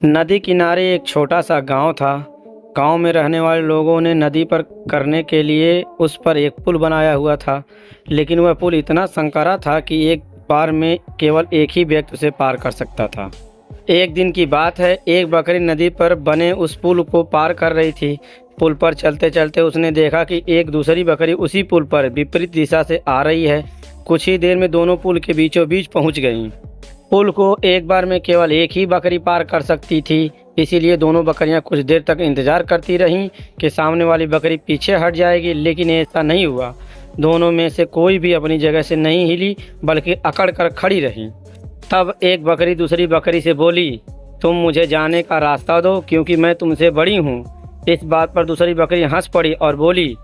नदी किनारे एक छोटा सा गांव था। गांव में रहने वाले लोगों ने नदी पर करने के लिए उस पर एक पुल बनाया हुआ था, लेकिन वह पुल इतना संकरा था कि एक बार में केवल एक ही व्यक्ति उसे पार कर सकता था। एक दिन की बात है, एक बकरी नदी पर बने उस पुल को पार कर रही थी। पुल पर चलते चलते उसने देखा कि एक दूसरी बकरी उसी पुल पर विपरीत दिशा से आ रही है। कुछ ही देर में दोनों पुल के बीचों बीच पहुंच गईं। पुल को एक बार में केवल एक ही बकरी पार कर सकती थी, इसीलिए दोनों बकरियां कुछ देर तक इंतजार करती रहीं कि सामने वाली बकरी पीछे हट जाएगी, लेकिन ऐसा नहीं हुआ। दोनों में से कोई भी अपनी जगह से नहीं हिली, बल्कि अकड़ कर खड़ी रही। तब एक बकरी दूसरी बकरी से बोली, तुम मुझे जाने का रास्ता दो, क्योंकि मैं तुमसे बड़ी हूँ। इस बात पर दूसरी बकरी हंस पड़ी और बोली,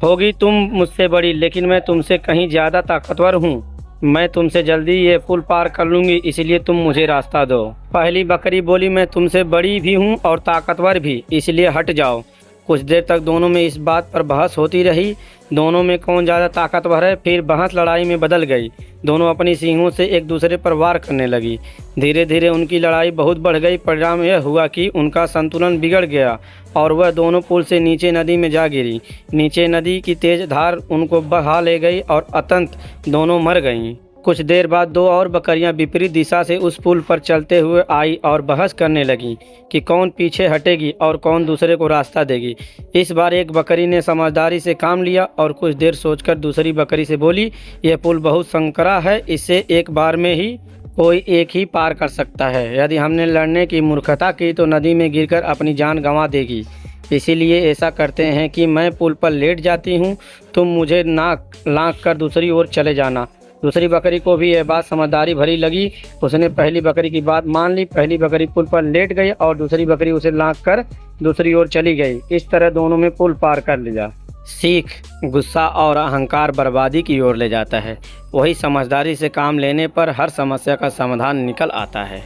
होगी तुम मुझसे बड़ी, लेकिन मैं तुमसे कहीं ज़्यादा ताकतवर हूँ। मैं तुमसे जल्दी ये पुल पार कर लूँगी, इसलिए तुम मुझे रास्ता दो। पहली बकरी बोली, मैं तुमसे बड़ी भी हूँ और ताकतवर भी, इसलिए हट जाओ। कुछ देर तक दोनों में इस बात पर बहस होती रही, दोनों में कौन ज़्यादा ताकतवर है। फिर बहस लड़ाई में बदल गई। दोनों अपनी सींगों से एक दूसरे पर वार करने लगी। धीरे धीरे उनकी लड़ाई बहुत बढ़ गई। परिणाम यह हुआ कि उनका संतुलन बिगड़ गया और वह दोनों पुल से नीचे नदी में जा गिरी। नीचे नदी की तेज धार उनको बहा ले गई और अंततः दोनों मर गईं। कुछ देर बाद दो और बकरियां विपरीत दिशा से उस पुल पर चलते हुए आई और बहस करने लगीं कि कौन पीछे हटेगी और कौन दूसरे को रास्ता देगी। इस बार एक बकरी ने समझदारी से काम लिया और कुछ देर सोचकर दूसरी बकरी से बोली, यह पुल बहुत संकरा है, इसे एक बार में ही कोई एक ही पार कर सकता है। यदि हमने लड़ने की मूर्खता की तो नदी में गिरकर अपनी जान गंवा देगी। इसीलिए ऐसा करते हैं कि मैं पुल पर लेट जाती हूँ, तुम मुझे नाक लांघ कर दूसरी ओर चले जाना। दूसरी बकरी को भी यह बात समझदारी भरी लगी। उसने पहली बकरी की बात मान ली। पहली बकरी पुल पर लेट गई और दूसरी बकरी उसे लांघ कर दूसरी ओर चली गई। इस तरह दोनों में पुल पार कर लिया। सीख, गुस्सा और अहंकार बर्बादी की ओर ले जाता है, वही समझदारी से काम लेने पर हर समस्या का समाधान निकल आता है।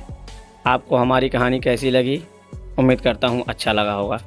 आपको हमारी कहानी कैसी लगी? उम्मीद करता हूँ अच्छा लगा होगा।